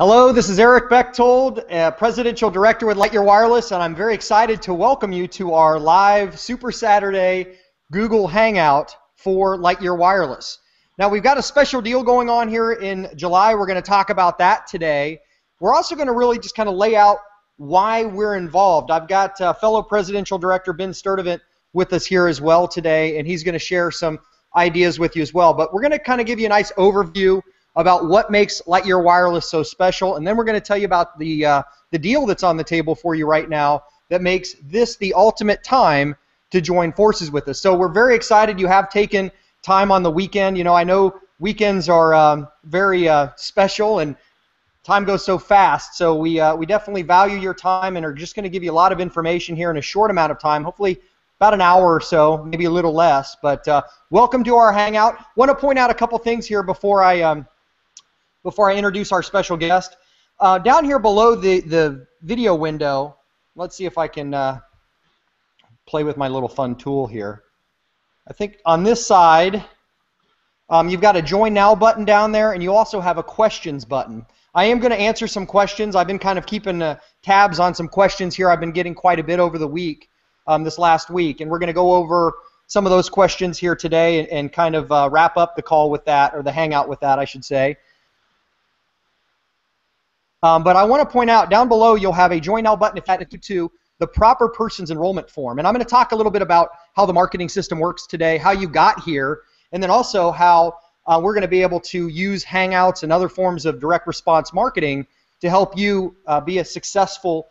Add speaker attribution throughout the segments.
Speaker 1: Hello, this is Eric Bechtold, Presidential Director with Lightyear Wireless, and I'm very excited to welcome you to our live Super Saturday Google Hangout for Lightyear Wireless. Now, we've got a special deal going on here in July. We're going to talk about that today. We're also going to really just kind of lay out why we're involved. I've got fellow Presidential Director Ben Sturdivant with us here as well today, and he's going to share some ideas with you as well. But we're going to kind of give you a nice overview about what makes Lightyear Wireless so special, and then we're going to tell you about the deal that's on the table for you right now that makes this the ultimate time to join forces with us. So we're very excited you have taken time on the weekend. You know, I know weekends are very special, and time goes so fast, so we definitely value your time and are just going to give you a lot of information here in a short amount of time, hopefully about an hour or so, maybe a little less. But welcome to our Hangout. Want to point out a couple things here before I introduce our special guest. Down here below the video window, let's see if I can play with my little fun tool here. I think on this side, you've got a Join Now button down there, and you also have a Questions button. I am going to answer some questions. I've been kind of keeping tabs on some questions here. I've been getting quite a bit over the week, this last week, and we're going to go over some of those questions here today and kind of wrap up the call with that, or the Hangout with that, I should say. But I want to point out, down below you'll have a Join Now button if you need to, the proper person's enrollment form. And I'm going to talk a little bit about how the marketing system works today, how you got here, and then also how we're going to be able to use Hangouts and other forms of direct response marketing to help you be a successful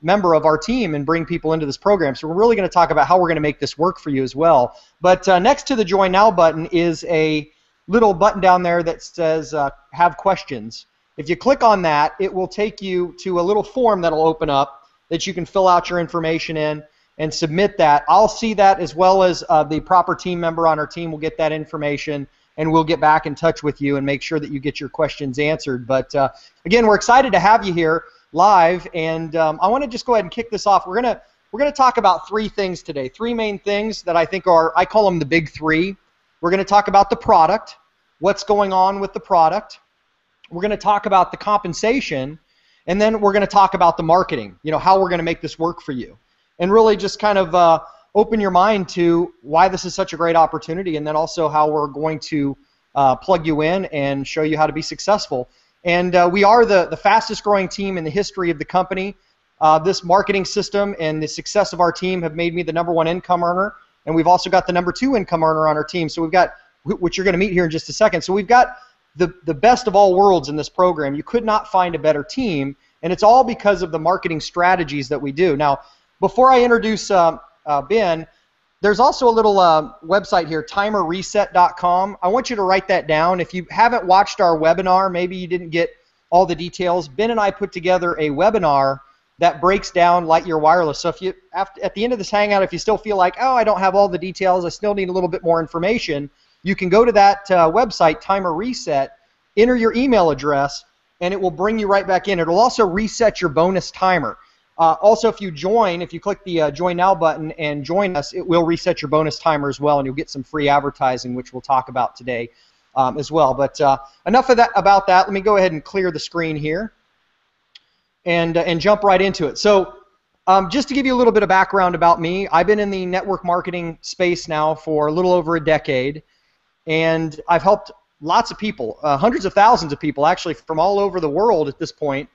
Speaker 1: member of our team and bring people into this program. So we're really going to talk about how we're going to make this work for you as well. But next to the Join Now button is a little button down there that says Have Questions. If you click on that, it will take you to a little form that will open up that you can fill out your information in and submit that. I'll see that, as well as the proper team member on our team will get that information, and we'll get back in touch with you and make sure that you get your questions answered. But again, we're excited to have you here live, and I want to just go ahead and kick this off. We're gonna talk about three things today, three main things that I think are, I call them the big three. We're going to talk about the product, what's going on with the product. We're going to talk about the compensation, and then we're going to talk about the marketing, you know, how we're going to make this work for you. And really just kind of open your mind to why this is such a great opportunity, and then also how we're going to plug you in and show you how to be successful. And we are the fastest growing team in the history of the company. This marketing system and the success of our team have made me the #1 income earner, and we've also got the #2 income earner on our team. So we've got, which you're going to meet here in just a second. So we've got the best of all worlds in this program. You could not find a better team, and it's all because of the marketing strategies that we do. Now, before I introduce Ben, there's also a little website here, timerreset.com. I want you to write that down. If you haven't watched our webinar, maybe you didn't get all the details, Ben and I put together a webinar that breaks down Lightyear Wireless. So if you, at the end of this Hangout, if you still feel like, oh, I don't have all the details, I still need a little bit more information, you can go to that website, Timer Reset, enter your email address, and it will bring you right back in. It will also reset your bonus timer. Also, if you click the Join Now button and join us, it will reset your bonus timer as well, and you'll get some free advertising, which we'll talk about today as well. But enough of that about that. Let me go ahead and clear the screen here and jump right into it. So just to give you a little bit of background about me, I've been in the network marketing space now for a little over a decade. And I've helped lots of people, hundreds of thousands of people actually from all over the world at this point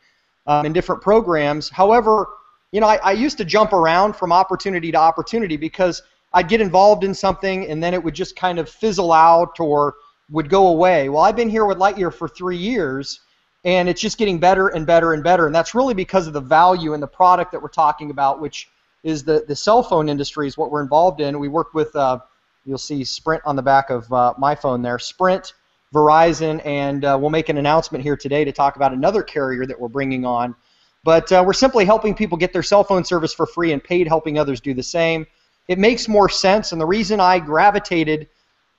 Speaker 1: in different programs. However, you know, I used to jump around from opportunity to opportunity because I'd get involved in something and then it would just kind of fizzle out or would go away. Well, I've been here with Lightyear for 3 years, and it's just getting better and better and better. And that's really because of the value and the product that we're talking about, which is the cell phone industry is what we're involved in. We work with you'll see Sprint on the back of my phone there. Sprint, Verizon, and we'll make an announcement here today to talk about another carrier that we're bringing on. But we're simply helping people get their cell phone service for free and paid helping others do the same. It makes more sense, and the reason I gravitated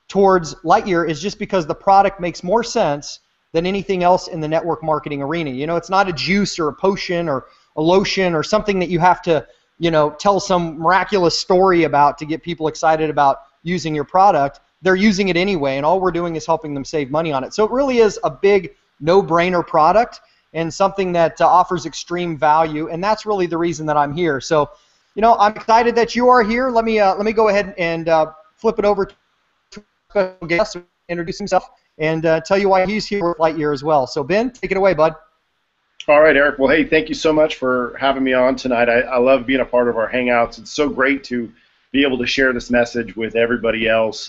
Speaker 1: towards Lightyear is just because the product makes more sense than anything else in the network marketing arena. You know, it's not a juice or a potion or a lotion or something that you have to, you know, tell some miraculous story about to get people excited about using your product. They're using it anyway, and all we're doing is helping them save money on it. So it really is a big no-brainer product, and something that offers extreme value, and that's really the reason that I'm here. So, I'm excited that you are here. Let me go ahead and flip it over to our special guest, introduce himself, and tell you why he's here with Lightyear as well. So, Ben, take it away, bud.
Speaker 2: All right, Eric. Well, hey, thank you so much for having me on tonight. I love being a part of our Hangouts. It's so great to be able to share this message with everybody else.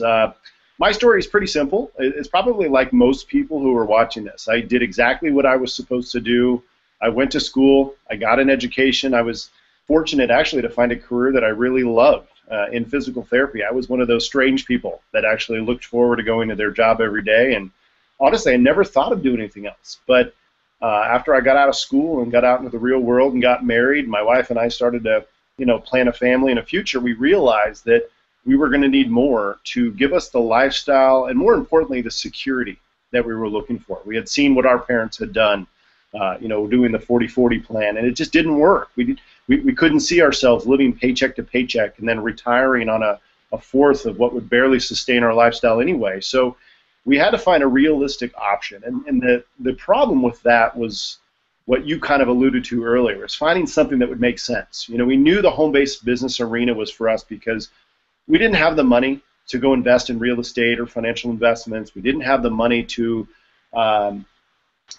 Speaker 2: My story is pretty simple. It's probably like most people who are watching this. I did exactly what I was supposed to do. I went to school. I got an education. I was fortunate, actually, to find a career that I really loved in physical therapy. I was one of those strange people that actually looked forward to going to their job every day. And honestly, I never thought of doing anything else. But after I got out of school and got out into the real world and got married, my wife and I started to, plan a family and a future. We realized that we were going to need more to give us the lifestyle and, more importantly, the security that we were looking for. We had seen what our parents had done, doing the 40-40 plan, and it just didn't work. We couldn't see ourselves living paycheck to paycheck and then retiring on a fourth of what would barely sustain our lifestyle anyway. So we had to find a realistic option, and the problem with that was what you kind of alluded to earlier, is finding something that would make sense. We knew the home-based business arena was for us because we didn't have the money to go invest in real estate or financial investments. We didn't have the money to, to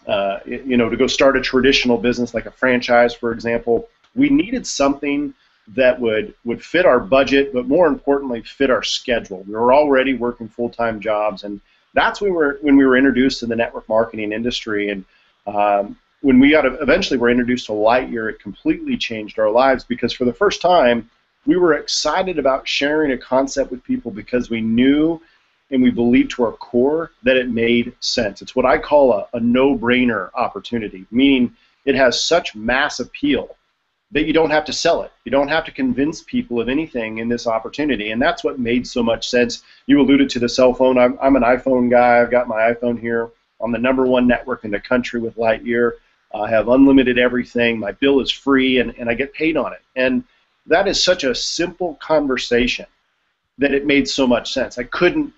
Speaker 2: go start a traditional business like a franchise, for example. We needed something that would fit our budget, but more importantly, fit our schedule. We were already working full-time jobs, and that's when we were introduced to the network marketing industry. And when we eventually were introduced to Lightyear, it completely changed our lives, because for the first time, we were excited about sharing a concept with people because we knew and we believed to our core that it made sense. It's what I call a no-brainer opportunity, meaning it has such mass appeal that you don't have to sell it. You don't have to convince people of anything in this opportunity, and that's what made so much sense. You alluded to the cell phone. I'm an iPhone guy. I've got my iPhone here. I'm the #1 network in the country with Lightyear. I have unlimited everything. My bill is free, and I get paid on it. And that is such a simple conversation that it made so much sense. I couldn't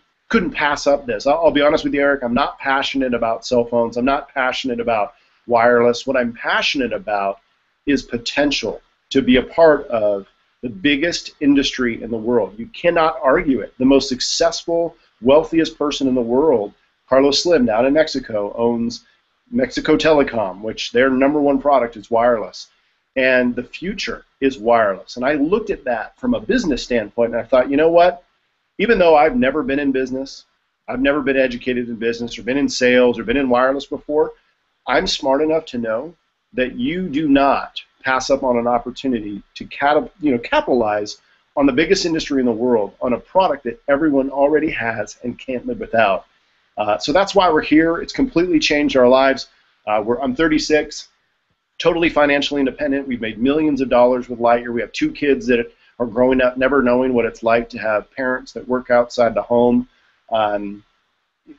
Speaker 2: pass up this. I'll be honest with you, Eric. I'm not passionate about cell phones. I'm not passionate about wireless. What I'm passionate about is potential to be a part of the biggest industry in the world. You cannot argue it. The most successful, wealthiest person in the world, Carlos Slim, down in Mexico, owns Mexico Telecom, which their #1 product is wireless. And the future is wireless. And I looked at that from a business standpoint, and I thought, you know what? Even though I've never been in business, I've never been educated in business or been in sales or been in wireless before, I'm smart enough to know that you do not pass up on an opportunity to capitalize on the biggest industry in the world, on a product that everyone already has and can't live without. So that's why we're here. It's completely changed our lives. I'm 36, totally financially independent. We've made millions of dollars with Lightyear. We have 2 kids that are growing up never knowing what it's like to have parents that work outside the home.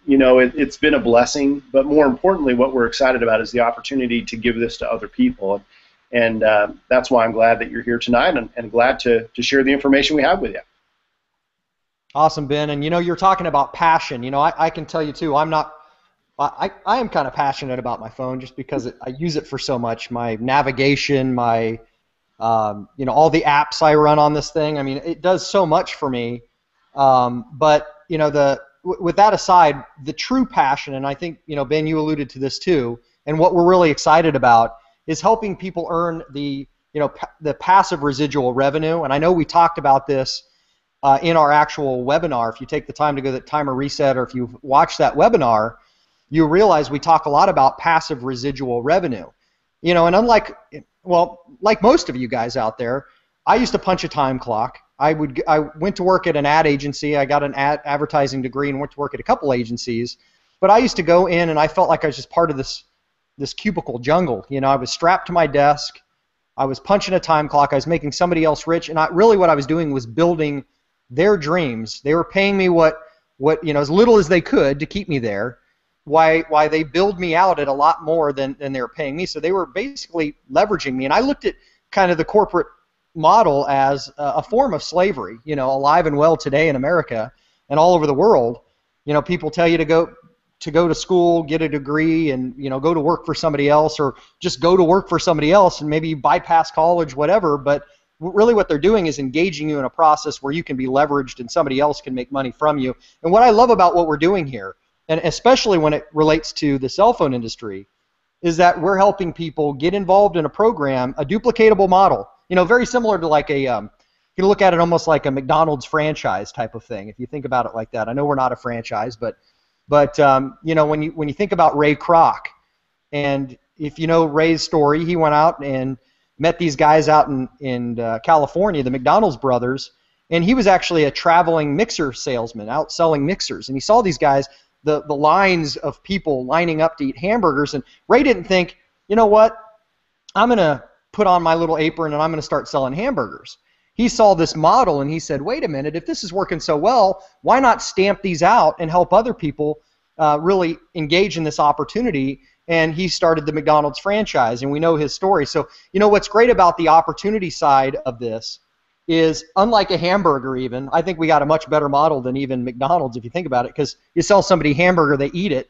Speaker 2: It's been a blessing, but more importantly, what we're excited about is the opportunity to give this to other people. And that's why I'm glad that you're here tonight, and glad to share the information we have with you.
Speaker 1: Awesome, Ben. And you're talking about passion. I can tell you too, I am kind of passionate about my phone just because I use it for so much. My navigation, my all the apps I run on this thing. I mean, it does so much for me. But with that aside, the true passion, and I think Ben, you alluded to this too, and what we're really excited about is helping people earn the passive residual revenue. And I know we talked about this in our actual webinar. If you take the time to go to the timer reset, or if you've watched that webinar, you realize we talk a lot about passive residual revenue. And unlike, like most of you guys out there, I used to punch a time clock. I went to work at an ad agency. I got an advertising degree and went to work at a couple agencies. But I used to go in and I felt like I was just part of this cubicle jungle. I was strapped to my desk. I was punching a time clock. I was making somebody else rich. And really what I was doing was building their dreams. They were paying me what as little as they could to keep me there. Why they billed me out at a lot more than they were paying me. So they were basically leveraging me. And I looked at kind of the corporate model as a form of slavery, alive and well today in America and all over the world. People tell you to go to go to school, get a degree, and go to work for somebody else, or just go to work for somebody else and maybe bypass college, whatever. But really what they're doing is engaging you in a process where you can be leveraged and somebody else can make money from you. And what I love about what we're doing here, and especially when it relates to the cell phone industry, is that we're helping people get involved in a program, a duplicatable model, very similar to like a, you can look at it almost like a McDonald's franchise type of thing, if you think about it like that. I know we're not a franchise, but when you think about Ray Kroc, and if you know Ray's story, he went out and met these guys out in California, the McDonald's brothers, and he was actually a traveling mixer salesman out selling mixers, and he saw these guys, the lines of people lining up to eat hamburgers, and Ray didn't think, you know what, I'm going to put on my little apron and I'm going to start selling hamburgers. He saw this model and he said, wait a minute, if this is working so well, why not stamp these out and help other people really engage in this opportunity? And he started the McDonald's franchise, and we know his story. So, what's great about the opportunity side of this is, unlike a hamburger even, I think we got a much better model than even McDonald's if you think about it, because you sell somebody a hamburger, they eat it,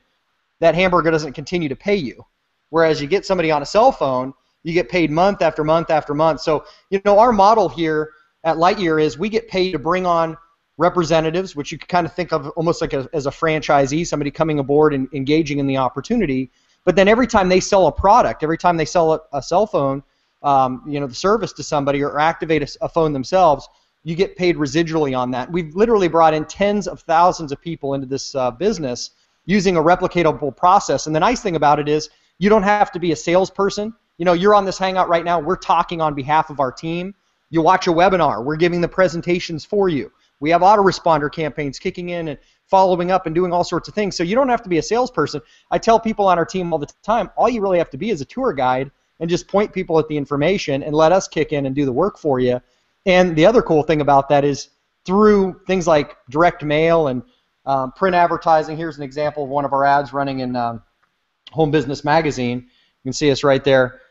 Speaker 1: that hamburger doesn't continue to pay you. Whereas you get somebody on a cell phone, you get paid month after month after month. So, our model here at Lightyear is we get paid to bring on representatives, which you can kind of think of almost like as a franchisee, somebody coming aboard and engaging in the opportunity. But then every time they sell a product, every time they sell a cell phone, the service to somebody, or activate a phone themselves, you get paid residually on that. We've literally brought in tens of thousands of people into this business using a replicatable process. And the nice thing about it is you don't have to be a salesperson. You're on this hangout right now. We're talking on behalf of our team. You watch a webinar. We're giving the presentations for you. We have autoresponder campaigns kicking in and following up and doing all sorts of things. So you don't have to be a salesperson. I tell people on our team all the time, all you really have to be is a tour guide and just point people at the information and let us kick in and do the work for you. And the other cool thing about that is through things like direct mail and print advertising. Here's an example of one of our ads running in Home Business Magazine. You can see us right there.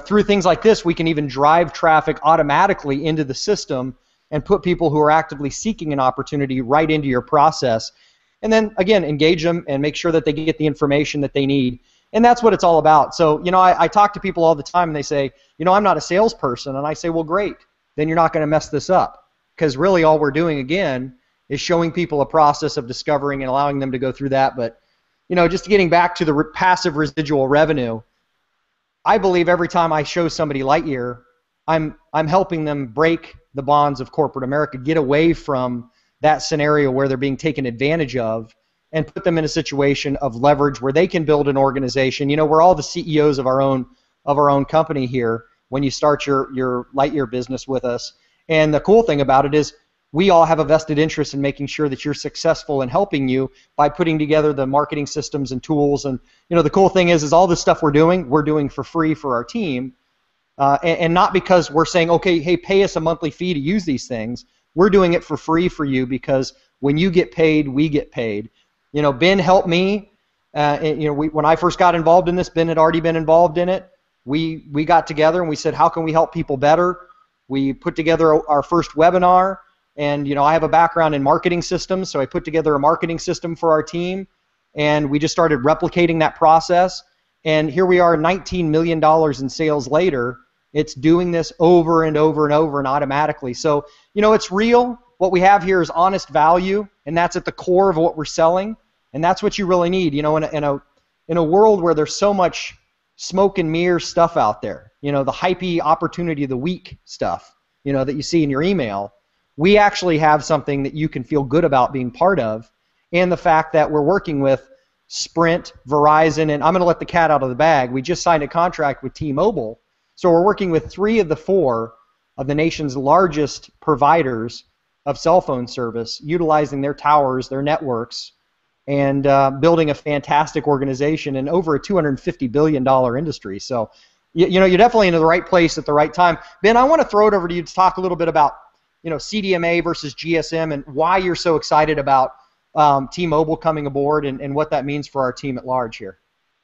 Speaker 1: Through things like this, we can even drive traffic automatically into the system and put people who are actively seeking an opportunity right into your process. And then, again, engage them and make sure that they get the information that they need. And that's what it's all about. So, I talk to people all the time and they say, I'm not a salesperson. And I say, well, great. Then you're not going to mess this up. Because really all we're doing, again, is showing people a process of discovering and allowing them to go through that. But, just getting back to the passive residual revenue, I believe every time I show somebody Lightyear, I'm helping them break the bonds of corporate America, get away from that scenario where they're being taken advantage of, and put them in a situation of leverage where they can build an organization. We're all the CEOs of our own company here when you start your Lightyear business with us. And the cool thing about it is we all have a vested interest in making sure that you're successful in helping you by putting together the marketing systems and tools. And the cool thing is all this stuff we're doing for free for our team. And not because we're saying, okay, hey, pay us a monthly fee to use these things. We're doing it for free for you because when you get paid, we get paid. Ben helped me. When I first got involved in this, Ben had already been involved in it. We got together and we said, how can we help people better? We put together our first webinar. And, I have a background in marketing systems, so I put together a marketing system for our team. And we just started replicating that process. And here we are, $19 million in sales later. It's doing this over and over and over and automatically. So, it's real. What we have here is honest value, and that's at the core of what we're selling. And that's what you really need. In a world where there's so much smoke and mirror stuff out there, the hypey opportunity of the week stuff, that you see in your email, we actually have something that you can feel good about being part of. And the fact that we're working with Sprint, Verizon, and I'm going to let the cat out of the bag. We just signed a contract with T-Mobile. So we're working with 3 of the 4 of the nation's largest providers of cell phone service, utilizing their towers, their networks, and building a fantastic organization in over a $250 billion industry. So, you're definitely in the right place at the right time. Ben, I want to throw it over to you to talk a little bit about, CDMA versus GSM and why you're so excited about T-Mobile coming aboard and what that means for our team at large here.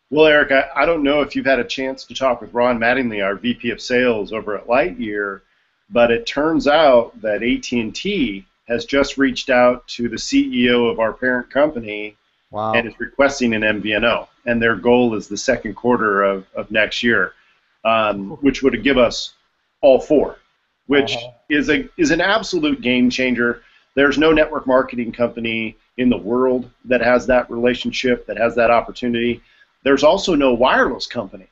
Speaker 2: Well, Eric, I don't know if you've had a chance to talk with Ron Mattingly, our VP of Sales over at Lightyear, but it turns out that AT&T has just reached out to the CEO of our parent company
Speaker 1: Wow.
Speaker 2: and is requesting an MVNO. And their goal is the second quarter of next year, which would give us all four, which is an absolute game changer. There's no network marketing company in the world that has that relationship, that has that opportunity. There's also no wireless company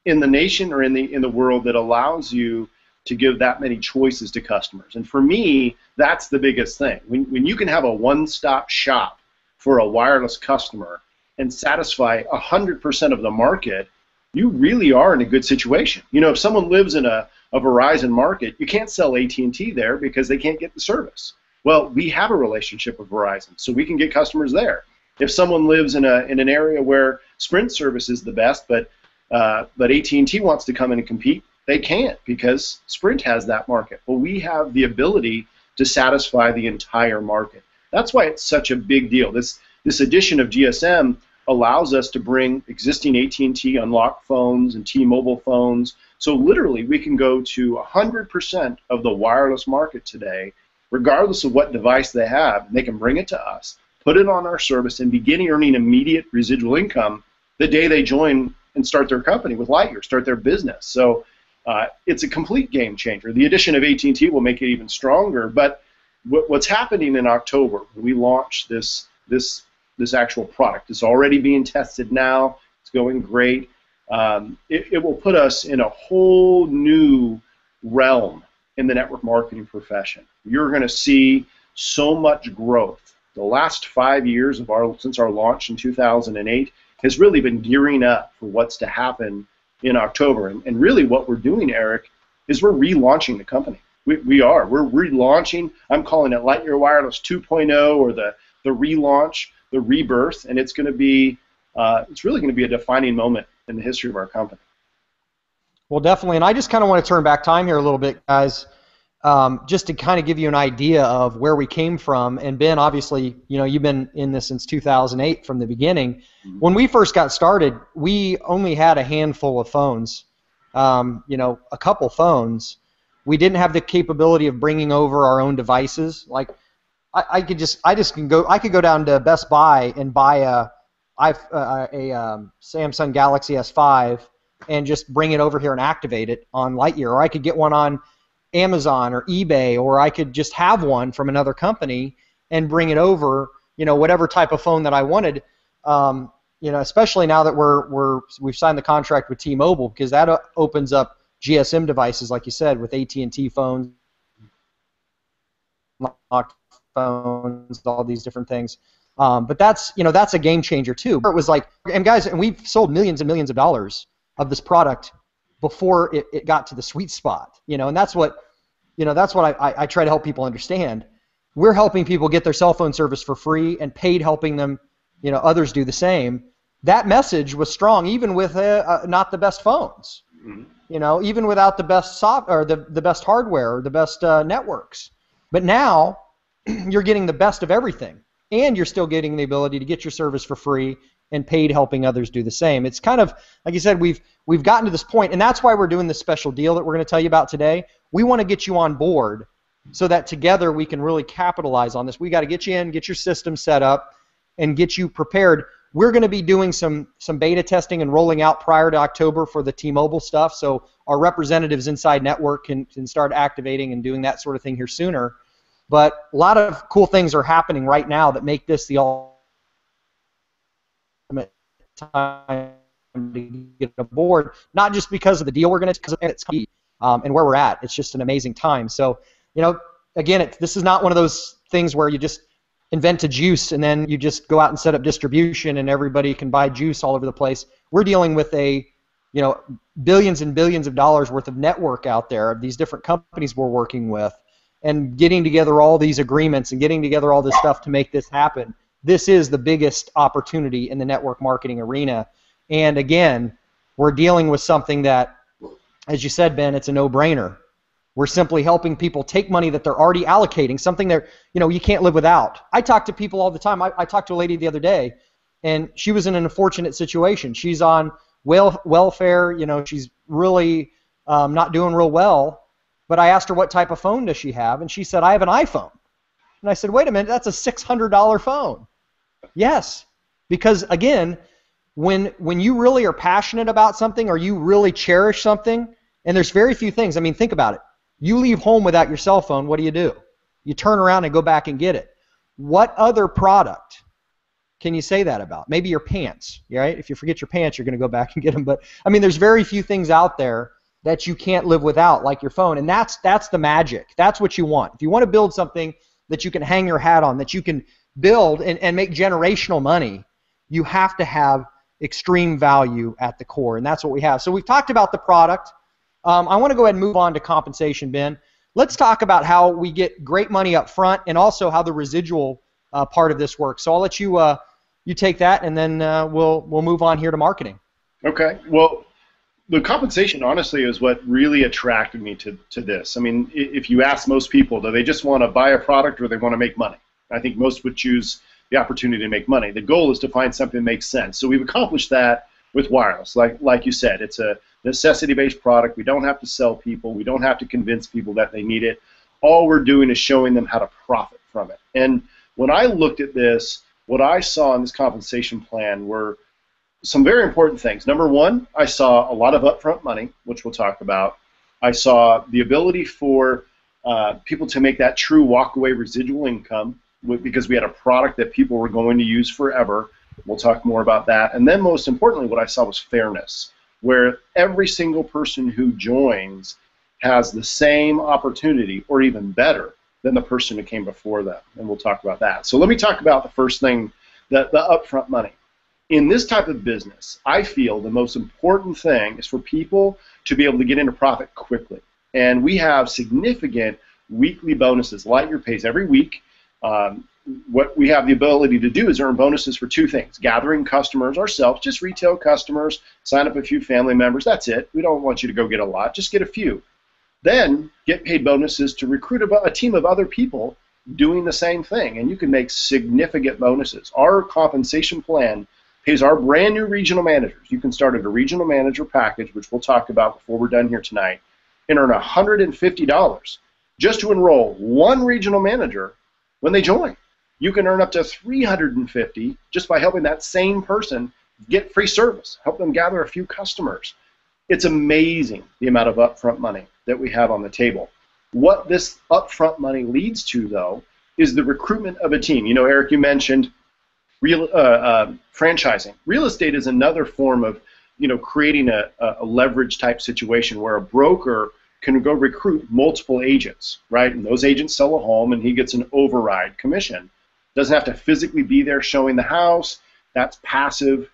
Speaker 2: in the nation or in the world that allows you to give that many choices to customers. And for me, that's the biggest thing. When you can have a one-stop shop for a wireless customer and satisfy 100% of the market, you really are in a good situation. You know, if someone lives in a Verizon market, you can't sell AT&T there because they can't get the service. Well, we have a relationship with Verizon, so we can get customers there. If someone lives in an area where Sprint service is the best, but AT&T wants to come in and compete, they can't because Sprint has that market. Well, we have the ability to satisfy the entire market. That's why it's such a big deal. This addition of GSM allows us to bring existing AT&T unlocked phones and T-Mobile phones. So literally, we can go to 100% of the wireless market today, regardless of what device they have. And they can bring it to us, put it on our service, and begin earning immediate residual income the day they join and start their company with Lightyear, start their business. So it's a complete game changer. The addition of AT&T will make it even stronger. But what's happening in October, we launched this actual product. It's already being tested now. It's going great. It will put us in a whole new realm in the network marketing profession. You're going to see so much growth. The last 5 years since our launch in 2008 has really been gearing up for what's to happen in October. And really what we're doing, Eric, is we're relaunching the company. We're relaunching. I'm calling it Lightyear Wireless 2.0 or the relaunch, the rebirth, and it's going to be it's really going to be a defining moment in the history of our company.
Speaker 1: Well, definitely, and I just kind of want to turn back time here a little bit, guys, just to kind of give you an idea of where we came from. And Ben, obviously, you know, you've been in this since 2008 from the beginning. Mm-hmm. When we first got started, we only had a handful of phones, you know, a couple phones. We didn't have the capability of bringing over our own devices. Like, I could go down to Best Buy and buy a Samsung Galaxy S5 and just bring it over here and activate it on Lightyear, or I could get one on Amazon or eBay, or I could just have one from another company and bring it over, you know, whatever type of phone that I wanted. You know, especially now that we've signed the contract with T-Mobile, because that opens up GSM devices, like you said, with AT&T phones, phones, all these different things. But that's a game changer too. It was like, and guys, and we've sold millions and millions of dollars of this product before it got to the sweet spot, you know, and that's what I try to help people understand. We're helping people get their cell phone service for free and paid helping them, you know, others do the same. That message was strong even with not the best phones, mm-hmm. You know, even without the best software, or the best hardware, or the best networks. But now you're getting the best of everything, and you're still getting the ability to get your service for free and paid helping others do the same. It's kind of, like you said, we've gotten to this point, and that's why we're doing this special deal that we're going to tell you about today. We want to get you on board so that together we can really capitalize on this. We got to get you in, get your system set up, and get you prepared. We're going to be doing some beta testing and rolling out prior to October for the T-Mobile stuff, so our representatives inside network can start activating and doing that sort of thing here sooner. But a lot of cool things are happening right now that make this the ultimate time to get aboard, not just because of the deal we're going to, because it's and where we're at. It's just an amazing time. So, you know, again, this is not one of those things where you just invent a juice and then you just go out and set up distribution and everybody can buy juice all over the place. We're dealing with billions and billions of dollars worth of network out there of these different companies we're working with, and getting together all these agreements and getting together all this stuff to make this happen. This is the biggest opportunity in the network marketing arena. And again, we're dealing with something that, as you said, Ben, it's a no-brainer. We're simply helping people take money that they're already allocating, something that, you know, you can't live without. I talk to people all the time. I talked to a lady the other day, and she was in an unfortunate situation. She's on welfare. You know, she's really not doing real well. But I asked her what type of phone does she have, and she said, I have an iPhone. And I said, wait a minute, that's a $600 phone. Yes. Because again, when you really are passionate about something or you really cherish something, and there's very few things, I mean, think about it. You leave home without your cell phone, what do? You turn around and go back and get it. What other product can you say that about? Maybe your pants, right? If you forget your pants, you're going to go back and get them. But I mean, there's very few things out there that you can't live without, like your phone. And that's the magic. That's what you want. If you want to build something that you can hang your hat on, that you can build and make generational money, you have to have extreme value at the core. And that's what we have. So we've talked about the product. I want to go ahead and move on to compensation, Ben. Let's talk about how we get great money up front and also how the residual part of this works. So I'll let you you take that, and then we'll move on here to marketing.
Speaker 2: Okay. Well, the compensation, honestly, is what really attracted me to this. I mean, if you ask most people, do they just want to buy a product or they want to make money? I think most would choose the opportunity to make money. The goal is to find something that makes sense. So we've accomplished that with wireless. Like you said, it's a necessity-based product. We don't have to sell people. We don't have to convince people that they need it. All we're doing is showing them how to profit from it. And when I looked at this, what I saw in this compensation plan were some very important things. Number one, I saw a lot of upfront money, which we'll talk about. I saw the ability for people to make that true walk-away residual income because we had a product that people were going to use forever. We'll talk more about that. And then most importantly, what I saw was fairness, where every single person who joins has the same opportunity or even better than the person who came before them, and we'll talk about that. So let me talk about the first thing, the upfront money. In this type of business, I feel the most important thing is for people to be able to get into profit quickly. And we have significant weekly bonuses. Lightyear pays every week. What we have the ability to do is earn bonuses for two things: gathering customers ourselves, just retail customers, sign up a few family members, that's it. We don't want you to go get a lot, just get a few. Then get paid bonuses to recruit a team of other people doing the same thing, and you can make significant bonuses. Our compensation plan pays our brand new regional managers. You can start at a regional manager package, which we'll talk about before we're done here tonight, and earn $150 just to enroll one regional manager when they join. You can earn up to $350 just by helping that same person get free service, help them gather a few customers. It's amazing the amount of upfront money that we have on the table. What this upfront money leads to, though, is the recruitment of a team. You know, Eric, you mentioned franchising. Real estate is another form of, creating a leverage type situation where a broker can go recruit multiple agents, right? And those agents sell a home, and he gets an override commission. Doesn't have to physically be there showing the house. That's passive,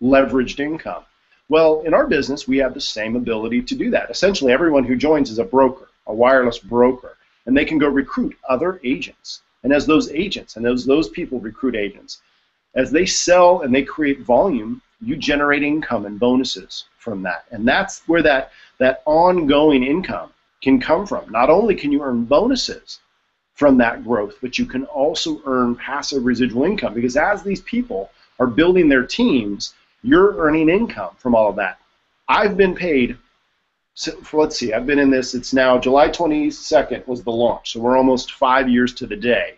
Speaker 2: leveraged income. Well, in our business, we have the same ability to do that. Essentially, everyone who joins is a broker, a wireless broker, and they can go recruit other agents. And as those agents and those people recruit agents, as they sell and they create volume, you generate income and bonuses from that. And that's where that ongoing income can come from. Not only can you earn bonuses from that growth, but you can also earn passive residual income, because as these people are building their teams, you're earning income from all of that. I've been paid, let's see, I've been in this, it's now July 22nd was the launch, so we're almost 5 years to the day.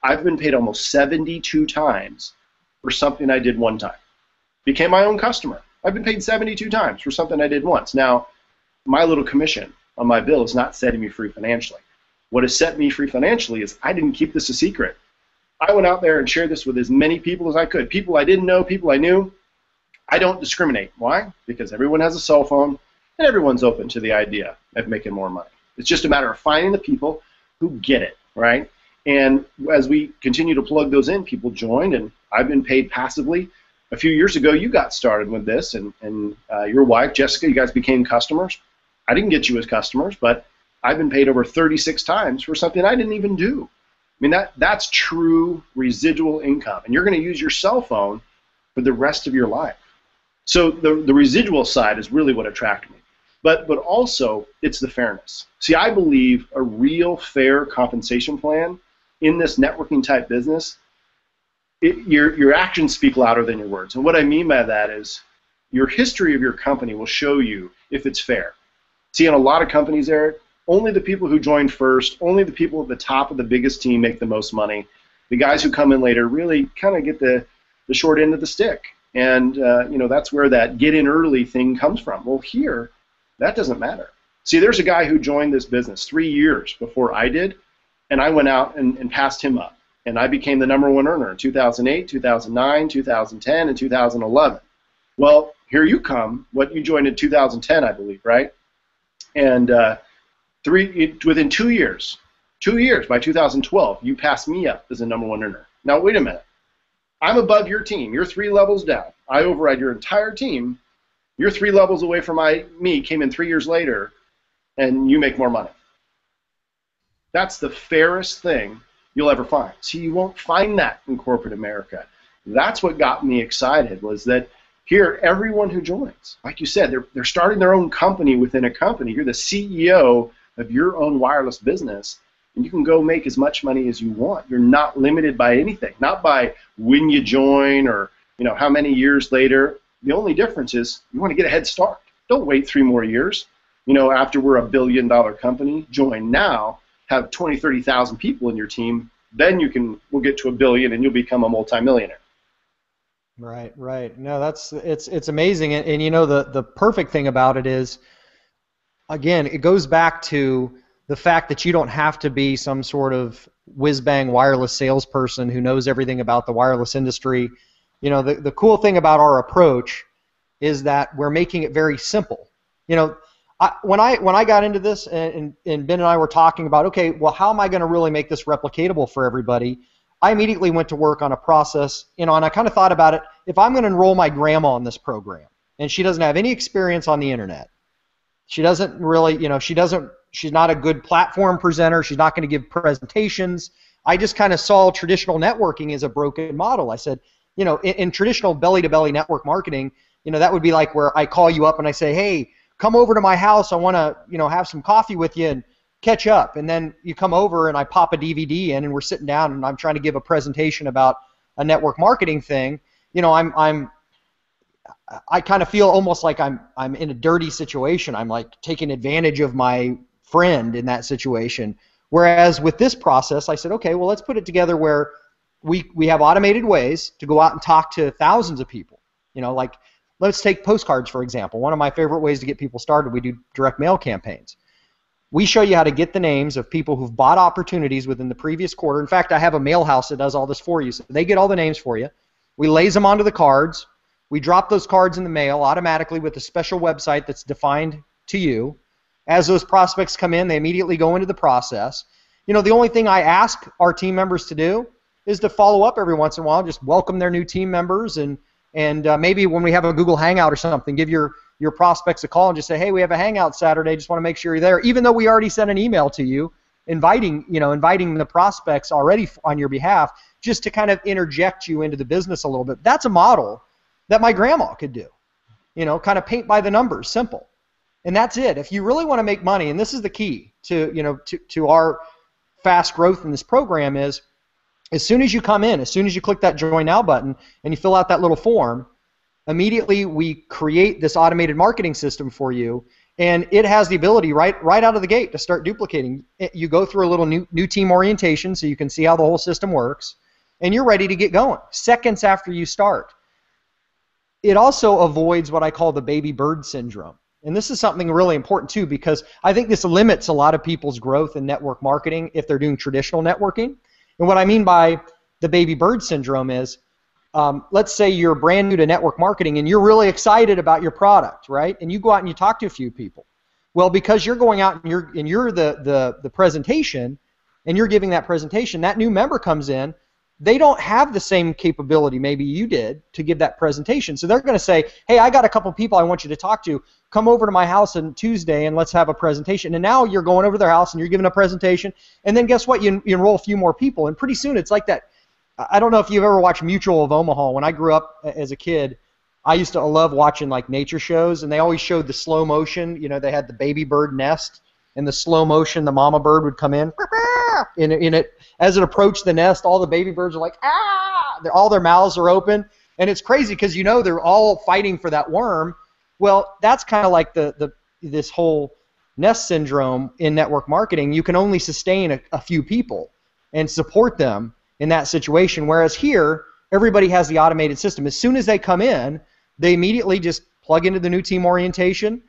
Speaker 2: I've been paid almost 72 times for something I did one time. Became my own customer. I've been paid 72 times for something I did once. Now, my little commission on my bill is not setting me free financially. What has set me free financially is I didn't keep this a secret. I went out there and shared this with as many people as I could. People I didn't know, people I knew. I don't discriminate. Why? Because everyone has a cell phone, and everyone's open to the idea of making more money. It's just a matter of finding the people who get it, right? And as we continue to plug those in, people join, and I've been paid passively. A few years ago, you got started with this, and your wife, Jessica, you guys became customers. I didn't get you as customers, but I've been paid over 36 times for something I didn't even do. I mean, that's true residual income, and you're going to use your cell phone for the rest of your life. So the residual side is really what attracted me. But also, it's the fairness. See, I believe a real fair compensation plan in this networking type business, your actions speak louder than your words. And what I mean by that is your history of your company will show you if it's fair. See, in a lot of companies, Eric, only the people who join first, only the people at the top of the biggest team make the most money. The guys who come in later really kind of get the the short end of the stick. And that's where that get in early thing comes from. Well, here, that doesn't matter. See, there's a guy who joined this business 3 years before I did, and I went out and passed him up. And I became the #1 earner in 2008, 2009, 2010, and 2011. Well, here you come. You joined in 2010, I believe, right? And within 2 years, by 2012, you passed me up as the #1 earner. Now, wait a minute. I'm above your team. You're 3 levels down. I override your entire team. You're 3 levels away from me, came in 3 years later, and you make more money. That's the fairest thing you'll ever find. See, you won't find that in corporate America. That's what got me excited, was that here, everyone who joins, like you said, they're starting their own company within a company. You're the CEO of your own wireless business, and you can go make as much money as you want. You're not limited by anything, not by when you join or how many years later. The only difference is you want to get a head start. Don't wait 3 more years. After we're a $1 billion company, join now, have 20, 30,000 people in your team, then we'll get to $1 billion and you'll become a multimillionaire.
Speaker 1: Right. No, it's amazing, and the perfect thing about it is, again, it goes back to the fact that you don't have to be some sort of whiz-bang wireless salesperson who knows everything about the wireless industry. The cool thing about our approach is that we're making it very simple. When I got into this, and Ben and I were talking about, okay, well, how am I going to really make this replicatable for everybody? I immediately went to work on a process, and I kind of thought about it. If I'm going to enroll my grandma in this program, and she doesn't have any experience on the internet, she doesn't really, she's not a good platform presenter, she's not going to give presentations. I just kind of saw traditional networking as a broken model. I said, in traditional belly-to-belly network marketing, that would be like where I call you up and I say, hey, come over to my house, I want to, have some coffee with you and catch up. And then you come over and I pop a DVD in and we're sitting down and I'm trying to give a presentation about a network marketing thing. I kind of feel almost like I'm in a dirty situation. I'm like taking advantage of my friend in that situation. Whereas with this process, I said, okay, well, let's put it together where we have automated ways to go out and talk to thousands of people. Like let's take postcards, for example. One of my favorite ways to get people started, we do direct mail campaigns. We show you how to get the names of people who've bought opportunities within the previous quarter. In fact, I have a mail house that does all this for you. So they get all the names for you. We laze them onto the cards. We drop those cards in the mail automatically with a special website that's defined to you. As those prospects come in, they immediately go into the process. The only thing I ask our team members to do is to follow up every once in a while, just welcome their new team members, and maybe when we have a Google Hangout or something, give your prospects a call and just say, hey, we have a Hangout Saturday, just want to make sure you're there, even though we already sent an email to you inviting the prospects already on your behalf, just to kind of interject you into the business a little bit. That's a model that my grandma could do, kind of paint by the numbers, simple. And that's it. If you really want to make money, and this is the key to our fast growth in this program, is as soon as you come in, as soon as you click that Join Now button and you fill out that little form, immediately we create this automated marketing system for you, and it has the ability right out of the gate to start duplicating. You go through a little new team orientation so you can see how the whole system works, and you're ready to get going seconds after you start. It also avoids what I call the baby bird syndrome. And this is something really important too, because I think this limits a lot of people's growth in network marketing if they're doing traditional networking. And what I mean by the baby bird syndrome is, let's say you're brand new to network marketing and you're really excited about your product, right? And you go out and you talk to a few people. Well, because you're going out and you're the presentation, and you're giving that presentation, that new member comes in, they don't have the same capability maybe you did to give that presentation. So they're going to say, hey, I got a couple people I want you to talk to. Come over to my house on Tuesday and let's have a presentation. And now you're going over to their house and you're giving a presentation. And then guess what? You enroll a few more people. And pretty soon it's like that. I don't know if you've ever watched Mutual of Omaha. When I grew up as a kid, I used to love watching like nature shows, and they always showed the slow motion. They had the baby bird nest, and the slow motion, the mama bird would come in it. As it approached the nest, all the baby birds are like, ah! All their mouths are open, and it's crazy because they're all fighting for that worm. Well, that's kind of like this whole nest syndrome in network marketing. You can only sustain a few people and support them in that situation, whereas here everybody has the automated system. As soon as they come in, they immediately just plug into the new team orientation,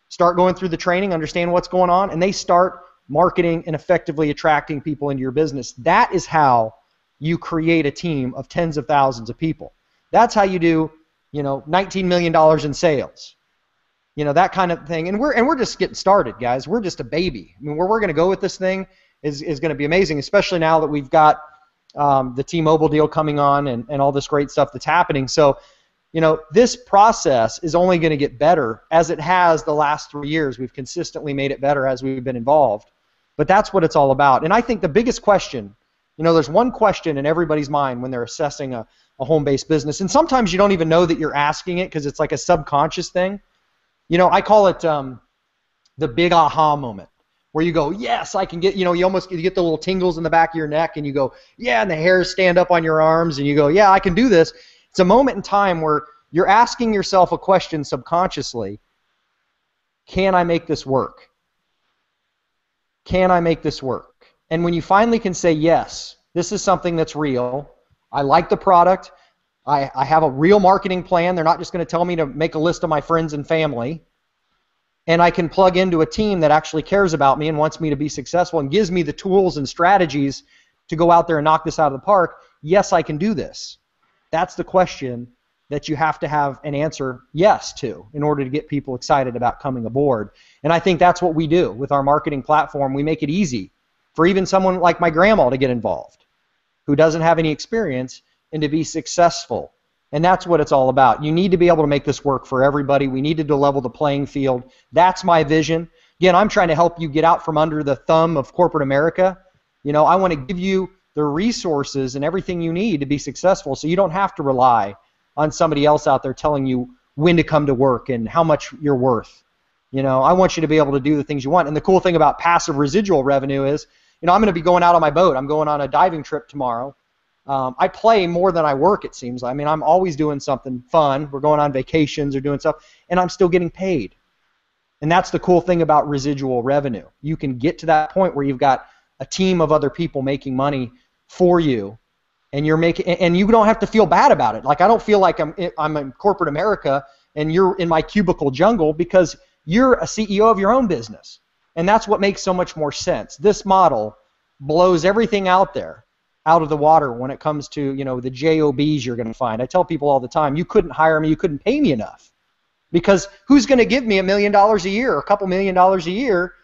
Speaker 1: start going through the training, understand what's going on, and they start marketing and effectively attracting people into your business. That is how you create a team of tens of thousands of people. That's how you do, $19 million in sales. That kind of thing. And we're just getting started, guys. We're just a baby. I mean, where we're going to go with this thing is going to be amazing, especially now that we've got the T-Mobile deal coming on and all this great stuff that's happening. So, this process is only going to get better as it has the last 3 years. We've consistently made it better as we've been involved. But that's what it's all about. And I think the biggest question, there's one question in everybody's mind when they're assessing a home-based business. And sometimes you don't even know that you're asking it because it's like a subconscious thing. I call it the big aha moment, where you go, yes, I can get, you get the little tingles in the back of your neck, and you go, yeah, and the hairs stand up on your arms, and you go, yeah, I can do this. It's a moment in time where you're asking yourself a question subconsciously: can I make this work? Can I make this work? And when you finally can say, yes, this is something that's real, I like the product, I have a real marketing plan, they're not just going to tell me to make a list of my friends and family, and I can plug into a team that actually cares about me and wants me to be successful and gives me the tools and strategies to go out there and knock this out of the park, yes, I can do this. That's the question that you have to have an answer yes to in order to get people excited about coming aboard. And I think that's what we do with our marketing platform. We make it easy for even someone like my grandma to get involved who doesn't have any experience and to be successful. And that's what it's all about. You need to be able to make this work for everybody. We need to level the playing field. That's my vision. Again, I'm trying to help you get out from under the thumb of corporate America. I want to give you the resources and everything you need to be successful so you don't have to rely on somebody else out there telling you when to come to work and how much you're worth. I want you to be able to do the things you want. And the cool thing about passive residual revenue is, I'm going to be going out on my boat. I'm going on a diving trip tomorrow. I play more than I work, it seems. I mean, I'm always doing something fun. We're going on vacations or doing stuff, and I'm still getting paid. And that's the cool thing about residual revenue. You can get to that point where you've got a team of other people making money for you, and you don't have to feel bad about it. Like, I don't feel like I'm in corporate America and you're in my cubicle jungle, because you're a CEO of your own business. And that's what makes so much more sense. This model blows everything out there out of the water when it comes to, the JOBs you're going to find. I tell people all the time, you couldn't hire me, you couldn't pay me enough. Because who's going to give me $1 million a year or a couple $1 million a year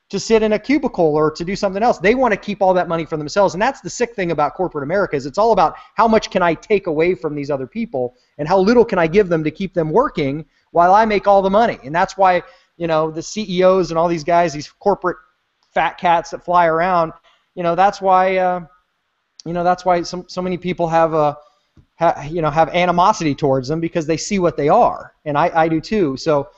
Speaker 1: to sit in a cubicle or to do something else? They want to keep all that money for themselves. And that's the sick thing about corporate America, is it's all about how much can I take away from these other people and how little can I give them to keep them working while I make all the money. And that's why, the CEOs and all these guys, these corporate fat cats that fly around, that's why so many people have animosity towards them, because they see what they are, and I do too. So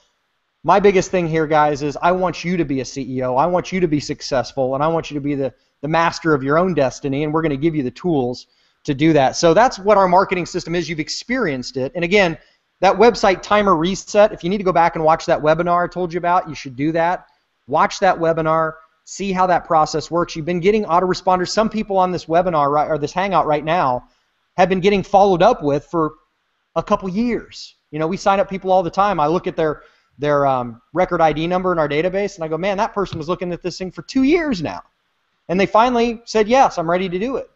Speaker 1: my biggest thing here, guys, is I want you to be a CEO. I want you to be successful, and I want you to be the master of your own destiny, and we're going to give you the tools to do that. So that's what our marketing system is. You've experienced it. And again, that website Timer Reset, if you need to go back and watch that webinar I told you about, you should do that. Watch that webinar. See how that process works. You've been getting autoresponders. Some people on this webinar or this hangout right now have been getting followed up with for a couple years. We sign up people all the time. I look at their record ID number in our database, and I go, man, that person was looking at this thing for 2 years now. And they finally said, yes, I'm ready to do it.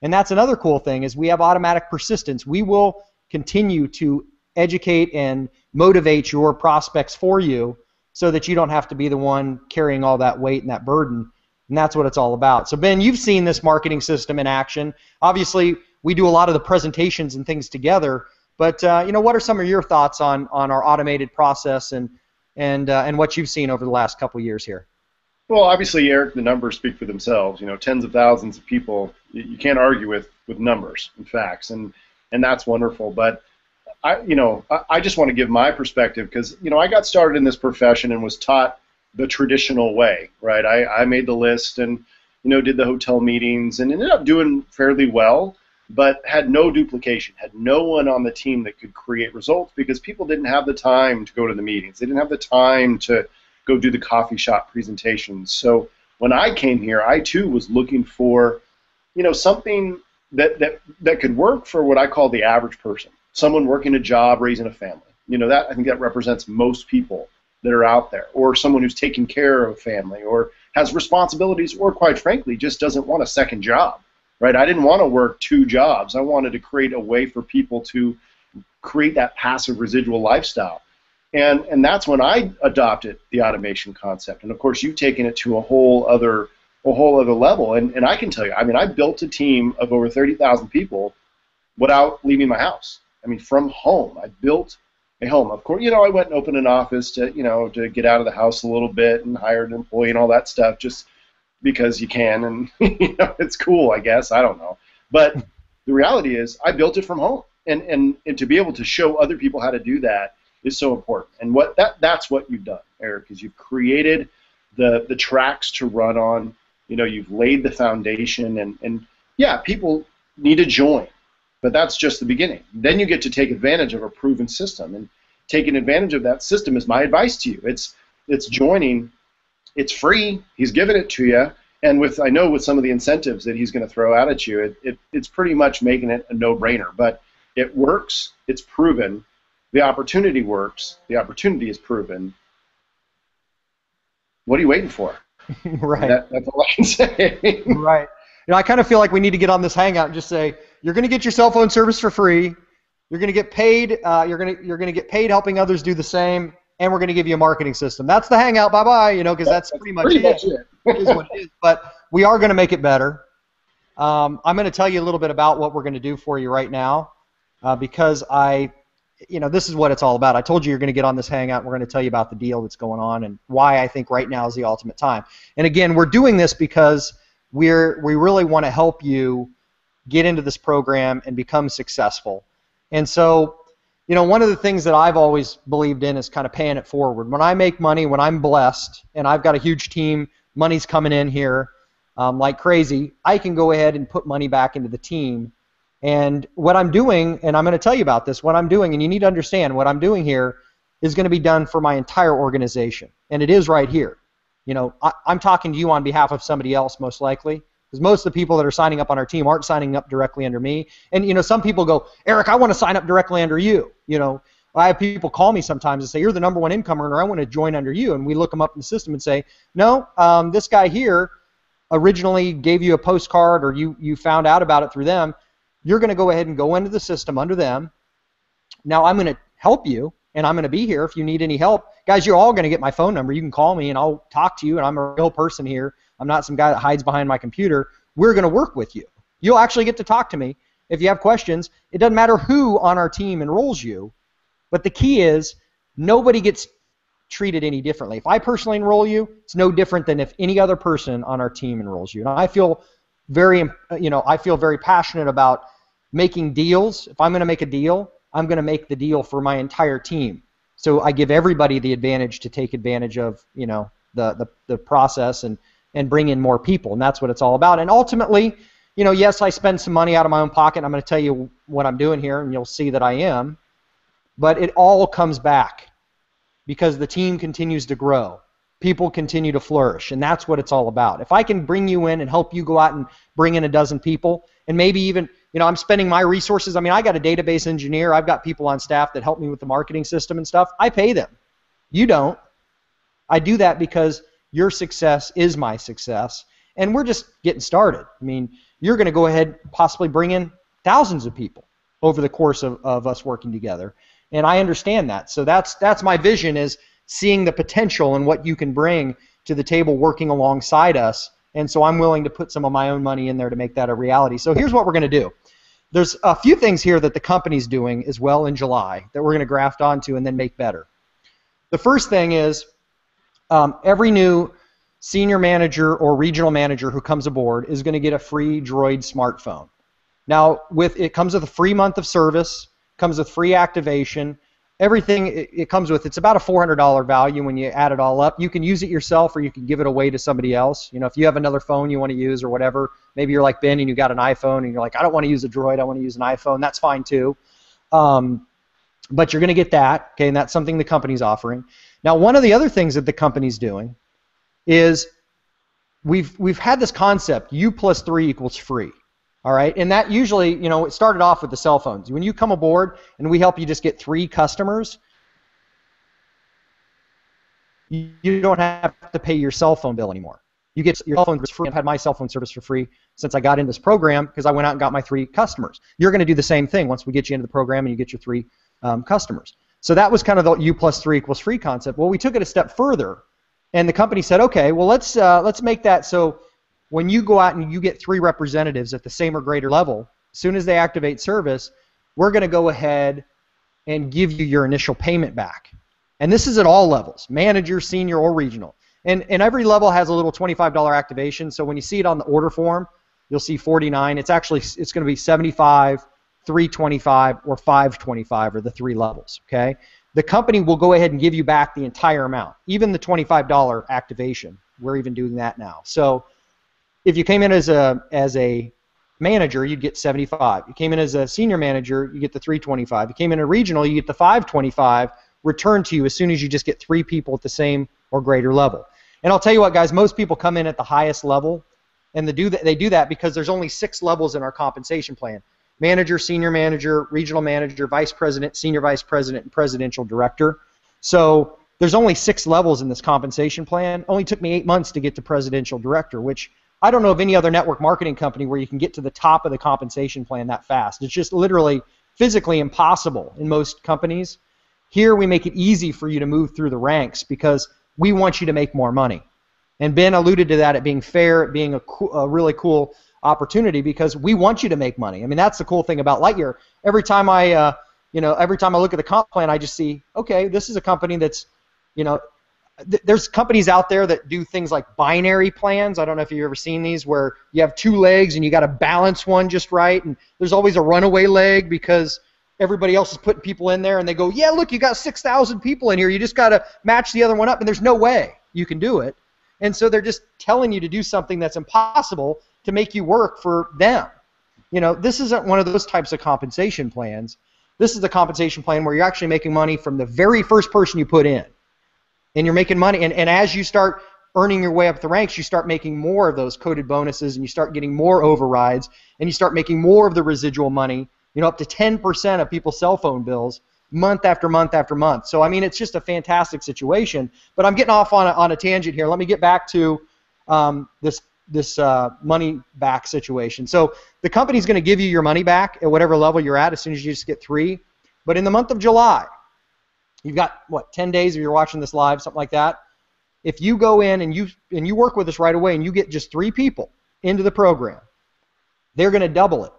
Speaker 1: And that's another cool thing, is we have automatic persistence. We will continue to educate and motivate your prospects for you, so that you don't have to be the one carrying all that weight and that burden. And that's what it's all about. So, Ben, you've seen this marketing system in action. Obviously, we do a lot of the presentations and things together. But, what are some of your thoughts on our automated process and what you've seen over the last couple of years here?
Speaker 2: Well, obviously, Eric, the numbers speak for themselves. Tens of thousands of people. You can't argue with numbers and facts, and that's wonderful. But I just want to give my perspective, because, I got started in this profession and was taught the traditional way, right? I made the list and, did the hotel meetings and ended up doing fairly well, but had no duplication, had no one on the team that could create results, because people didn't have the time to go to the meetings. They didn't have the time to go do the coffee shop presentations. So when I came here, I too was looking for, something that could work for what I call the average person, someone working a job, raising a family. That I think that represents most people that are out there, or someone who's taking care of a family, or has responsibilities, or quite frankly, just doesn't want a second job, right? I didn't want to work 2 jobs. I wanted to create a way for people to create that passive residual lifestyle. And that's when I adopted the automation concept. And of course, you've taken it to a whole other level. And I can tell you, I mean, I built a team of over 30,000 people without leaving my house. I mean, from home. I built a home. Of course, I went and opened an office to get out of the house a little bit and hired an employee and all that stuff just because you can, and it's cool, I guess. I don't know. But the reality is I built it from home. And to be able to show other people how to do that is so important. And that's what you've done, Eric, is you've created the tracks to run on. You've laid the foundation, and yeah, people need to join, but that's just the beginning. Then you get to take advantage of a proven system, and taking advantage of that system is my advice to you. It's joining. It's free. He's giving it to you, and I know with some of the incentives that he's going to throw out at you, it's pretty much making it a no-brainer. But it works. It's proven. The opportunity works. The opportunity is proven. What are you waiting for?
Speaker 1: Right.
Speaker 2: That's all I can say.
Speaker 1: Right. I kind of feel like we need to get on this hangout and just say, you're going to get your cell phone service for free. You're going to get paid. You're going to get paid helping others do the same, and we're going to give you a marketing system. That's the hangout. Bye bye. Because that's pretty much it. It is what it is. But we are going to make it better. I'm going to tell you a little bit about what we're going to do for you right now, because this is what it's all about. I told you you're going to get on this hangout, and we're going to tell you about the deal that's going on and why I think right now is the ultimate time. And again, we're doing this because we really want to help you get into this program and become successful. And so, one of the things that I've always believed in is kind of paying it forward. When I make money, when I'm blessed, and I've got a huge team, money's coming in here like crazy, I can go ahead and put money back into the team. And what I'm doing, and I'm going to tell you about this, what I'm doing, and you need to understand, what I'm doing here is going to be done for my entire organization. And it is right here. I'm talking to you on behalf of somebody else, most likely, because most of the people that are signing up on our team aren't signing up directly under me. And, some people go, Eric, I want to sign up directly under you. I have people call me sometimes and say, you're the #1 income earner, I want to join under you. And we look them up in the system and say, no, this guy here originally gave you a postcard, or you found out about it through them. You're going to go ahead and go into the system under them. Now I'm going to help you, and I'm going to be here if you need any help. Guys, you're all going to get my phone number. You can call me, and I'll talk to you, and I'm a real person here. I'm not some guy that hides behind my computer. We're going to work with you. You'll actually get to talk to me if you have questions. It doesn't matter who on our team enrolls you, but the key is nobody gets treated any differently. If I personally enroll you, it's no different than if any other person on our team enrolls you. And I feel very passionate about making deals. If I'm going to make a deal, I'm going to make the deal for my entire team. So I give everybody the advantage to take advantage of, the process and bring in more people, and that's what it's all about. And ultimately, yes, I spend some money out of my own pocket. I'm going to tell you what I'm doing here, and you'll see that I am. But it all comes back because the team continues to grow. People continue to flourish, and that's what it's all about. If I can bring you in and help you go out and bring in a dozen people, and maybe even, I'm spending my resources. I mean, I got a database engineer. I've got people on staff that help me with the marketing system and stuff. I pay them. You don't. I do that because your success is my success, and we're just getting started. I mean, you're going to go ahead and possibly bring in thousands of people over the course of us working together, and I understand that. So that's my vision, is seeing the potential and what you can bring to the table working alongside us. And so I'm willing to put some of my own money in there to make that a reality. So here's what we're going to do. There's a few things here that the company's doing as well in July that we're going to graft onto and then make better. The first thing is every new senior manager or regional manager who comes aboard is going to get a free Droid smartphone. Now, it comes with a free month of service, comes with free activation, everything it comes with. It's about a $400 value when you add it all up. You can use it yourself, or you can give it away to somebody else. If you have another phone you want to use or whatever, maybe you're like Ben and you got an iPhone and you're like, I don't want to use a Droid, I want to use an iPhone. That's fine too. But you're going to get that, okay, and that's something the company's offering. Now, one of the other things that the company's doing is we've had this concept, U plus 3 equals free. All right, and that usually, it started off with the cell phones. When you come aboard and we help you just get 3 customers, you don't have to pay your cell phone bill anymore. You get your cell phone service free. I've had my cell phone service for free since I got into this program because I went out and got my 3 customers. You're going to do the same thing once we get you into the program and you get your 3 customers. So that was kind of the U plus 3 equals free concept. Well, we took it a step further, and the company said, okay, well, let's make that so when you go out and you get 3 representatives at the same or greater level, as soon as they activate service, we're going to go ahead and give you your initial payment back. And this is at all levels, manager, senior, or regional. And every level has a little $25 activation. So when you see it on the order form, you'll see 49. It's going to be 75, 325, or 525 are the 3 levels. Okay. The company will go ahead and give you back the entire amount, even the $25 activation. We're even doing that now. So if you came in as a manager, you'd get 75. You came in as a senior manager, you get the 325. You came in a regional, you get the 525 returned to you as soon as you just get 3 people at the same or greater level. And I'll tell you what, guys, most people come in at the highest level, and they do that because there's only 6 levels in our compensation plan: manager, senior manager, regional manager, vice president, senior vice president, and presidential director. So there's only 6 levels in this compensation plan. Only took me 8 months to get to presidential director, which I don't know of any other network marketing company where you can get to the top of the compensation plan that fast. It's just literally physically impossible in most companies. Here we make it easy for you to move through the ranks because we want you to make more money. And Ben alluded to that, it being fair, it being a really cool opportunity because we want you to make money. I mean, that's the cool thing about Lightyear. Every time I look at the comp plan, I just see, okay, this is a company that's, there's companies out there that do things like binary plans. I don't know if you've ever seen these where you have 2 legs and you got to balance one just right, and there's always a runaway leg because everybody else is putting people in there, and they go, yeah, look, you got 6,000 people in here. You just got to match the other one up, and there's no way you can do it. And so they're just telling you to do something that's impossible to make you work for them. This isn't one of those types of compensation plans. This is a compensation plan where you're actually making money from the very first person you put in. And you're making money, and as you start earning your way up the ranks, you start making more of those coded bonuses, and you start getting more overrides, and you start making more of the residual money, up to 10% of people's cell phone bills month after month after month. So, I mean, it's just a fantastic situation. But I'm getting off on a tangent here. Let me get back to this money back situation. So the company's going to give you your money back at whatever level you're at as soon as you just get 3. But in the month of July, you've got, 10 days if you're watching this live, something like that. If you go in and you work with us right away and you get just 3 people into the program, they're going to double it.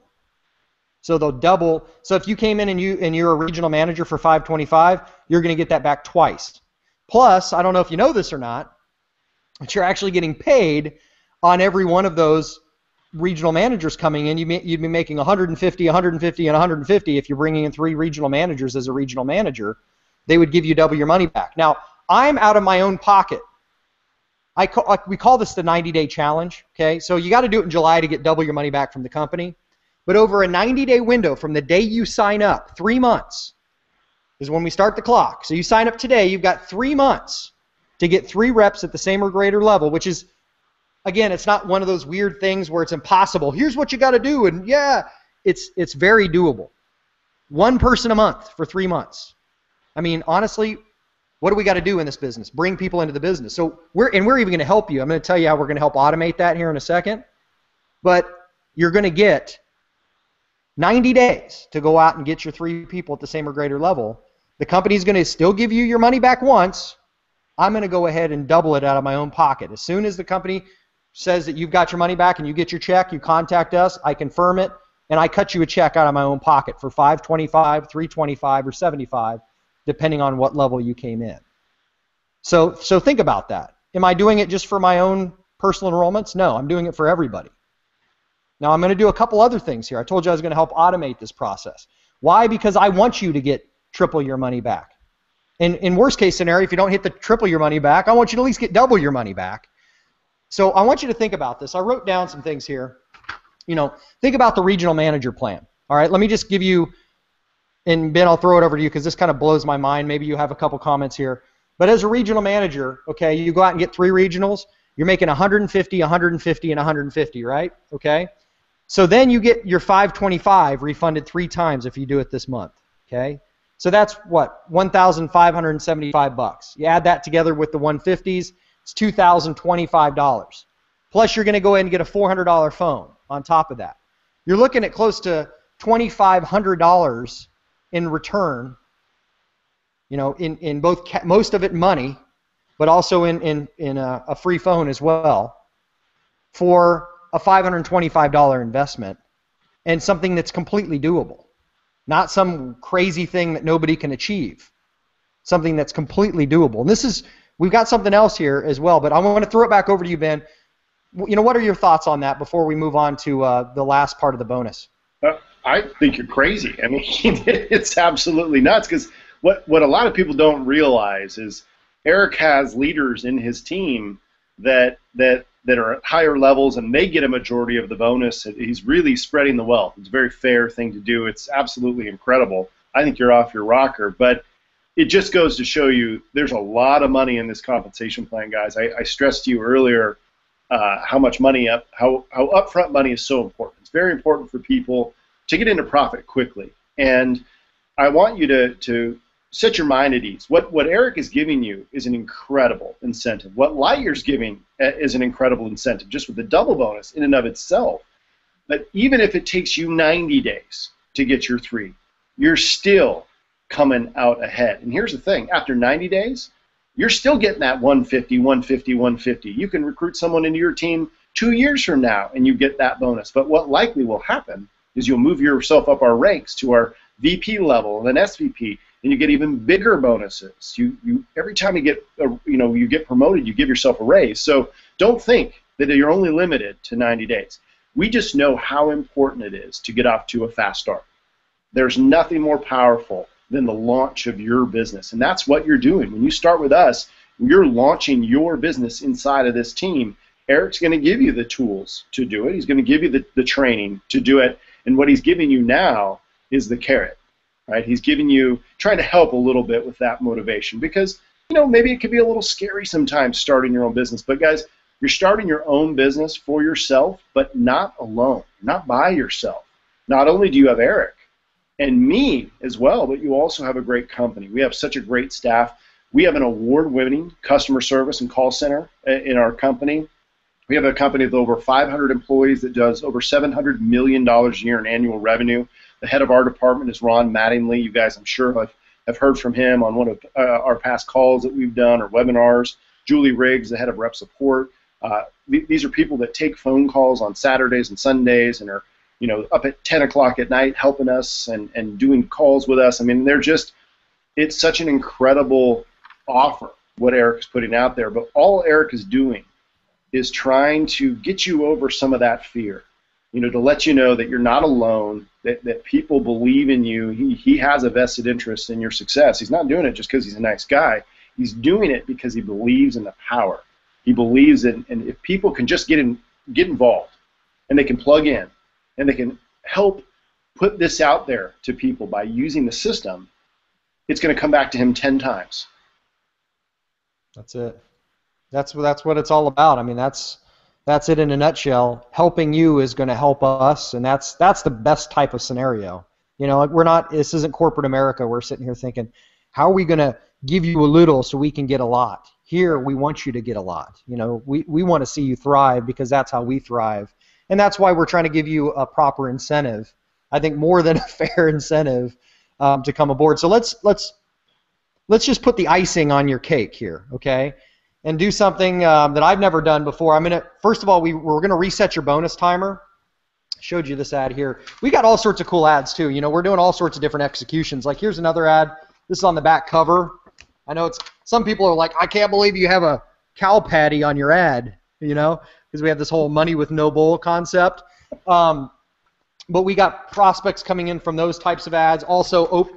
Speaker 1: So they'll double. So if you came in and you're a regional manager for 525, you're going to get that back twice. Plus, I don't know if you know this or not, but you're actually getting paid on every one of those regional managers coming in. You'd be making 150, 150, and 150 if you're bringing in 3 regional managers as a regional manager. They would give you double your money back. Now, I'm out of my own pocket. We call this the 90-day challenge. Okay, so you got to do it in July to get double your money back from the company. But over a 90-day window from the day you sign up, 3 months is when we start the clock. So you sign up today, you've got 3 months to get 3 reps at the same or greater level, which is, again, it's not one of those weird things where it's impossible. Here's what you got to do, and yeah, it's very doable. 1 person a month for 3 months. I mean, honestly, what do we got to do in this business? Bring people into the business. So we're even going to help you. I'm going to tell you how we're going to help automate that here in a second. But you're going to get 90 days to go out and get your 3 people at the same or greater level. The company's going to still give you your money back once. I'm going to go ahead and double it out of my own pocket. As soon as the company says that you've got your money back and you get your check, you contact us, I confirm it, and I cut you a check out of my own pocket for $525, $325, or $75, depending on what level you came in. So think about that. Am I doing it just for my own personal enrollments? No, I'm doing it for everybody. Now, I'm going to do a couple other things here. I told you I was going to help automate this process. Why? Because I want you to get triple your money back. In worst case scenario, if you don't hit the triple your money back, I want you to at least get double your money back. So I want you to think about this. I wrote down some things here. Think about the regional manager plan. All right, let me just give you, and Ben, I'll throw it over to you because this kind of blows my mind. Maybe you have a couple comments here. But as a regional manager, okay, you go out and get 3 regionals. You're making 150, 150, and 150, right? Okay. So then you get your $525 refunded 3 times if you do it this month. Okay, so that's what, $1,575. You add that together with the 150s, it's $2,025. Plus you're going to go ahead and get a $400 phone on top of that. You're looking at close to $2,500 in return. You know, in both most of it money, but also in a free phone as well, for a $525 investment, and something that's completely doable. Not some crazy thing that nobody can achieve. Something that's completely doable. And we've got something else here as well, but I want to throw it back over to you, Ben. You know, what are your thoughts on that before we move on to the last part of the bonus?
Speaker 2: I think you're crazy. I mean, it's absolutely nuts, because what a lot of people don't realize is Eric has leaders in his team that are at higher levels, and they get a majority of the bonus. He's really spreading the wealth. It's a very fair thing to do. It's absolutely incredible. I think you're off your rocker, but it just goes to show you there's a lot of money in this compensation plan, guys. I stressed to you earlier how much money how upfront money is so important. It's very important for people to get into profit quickly, and I want you to set your mind at ease. What Eric is giving you is an incredible incentive. What Lightyear's giving is an incredible incentive, just with the double bonus in and of itself. But even if it takes you 90 days to get your 3, you're still coming out ahead. And here's the thing, after 90 days, you're still getting that 150, 150, 150. You can recruit someone into your team 2 years from now, and you get that bonus. But what likely will happen is you'll move yourself up our ranks to our VP level and then SVP, and you get even bigger bonuses. You every time you get you get promoted, you give yourself a raise. So don't think that you're only limited to 90 days. We just know how important it is to get off to a fast start. There's nothing more powerful than the launch of your business, and that's what you're doing. When you start with us, you're launching your business inside of this team. Eric's going to give you the tools to do it. He's going to give you the training to do it, and what he's giving you now is the carrot. Right? He's giving you, trying to help a little bit with that motivation, because maybe it can be a little scary sometimes starting your own business. But guys, you're starting your own business for yourself, but not alone, not by yourself. Not only do you have Eric and me as well, but you also have a great company. We have such a great staff. We have an award-winning customer service and call center in our company. We have a company with over 500 employees that does over $700 million a year in annual revenue. The head of our department is Ron Mattingly. You guys, I'm sure, have heard from him on one of our past calls that we've done or webinars. Julie Riggs, the head of rep support. These are people that take phone calls on Saturdays and Sundays and are up at 10 o'clock at night helping us and doing calls with us. I mean, it's such an incredible offer what Eric is putting out there. But all Eric is doing is trying to get you over some of that fear. To let you know that you're not alone, that people believe in you. He has a vested interest in your success. He's not doing it just because he's a nice guy. He's doing it because he believes in the power. He believes in, and if people can just get involved, and they can plug in, and they can help put this out there to people by using the system, it's going to come back to him 10 times.
Speaker 1: That's it. That's what it's all about. I mean, that's it in a nutshell. Helping you is going to help us, and that's the best type of scenario. This isn't corporate America. We're sitting here thinking, how are we going to give you a little so we can get a lot? Here, we want you to get a lot. We want to see you thrive, because that's how we thrive, and that's why we're trying to give you a proper incentive. I think more than a fair incentive to come aboard. So let's just put the icing on your cake here, okay? And do something that I've never done before. First of all, we're gonna reset your bonus timer. Showed you this ad here. We got all sorts of cool ads too. We're doing all sorts of different executions. Like, here's another ad. This is on the back cover. I know some people are like, I can't believe you have a cow patty on your ad, because we have this whole money with no bowl concept. But we got prospects coming in from those types of ads. Also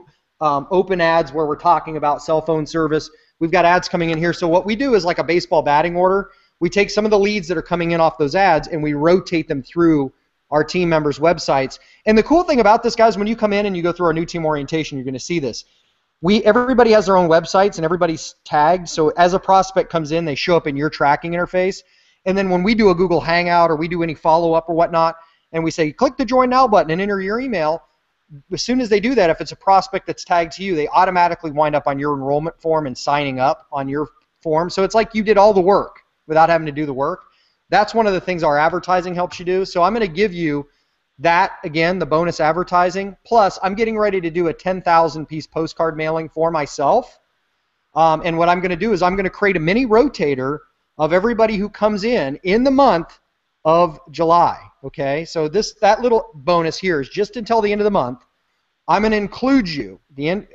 Speaker 1: open ads where we're talking about cell phone service. We've got ads coming in here. So what we do is like a baseball batting order. We take some of the leads that are coming in off those ads, and we rotate them through our team members' websites. And the cool thing about this, guys, when you come in and you go through our new team orientation, you're going to see this. Everybody has their own websites, and everybody's tagged. So as a prospect comes in, they show up in your tracking interface. And then when we do a Google Hangout or we do any follow-up or whatnot, and we say, click the join now button and enter your email, as soon as they do that, if it's a prospect that's tagged to you, they automatically wind up on your enrollment form and signing up on your form. So it's like you did all the work without having to do the work. That's one of the things our advertising helps you do. So I'm going to give you that, again, the bonus advertising. Plus, I'm getting ready to do a 10,000 piece postcard mailing for myself. And what I'm going to do is I'm going to create a mini rotator of everybody who comes in the month of July. Okay, so that little bonus here is just until the end of the month. I'm going to include you.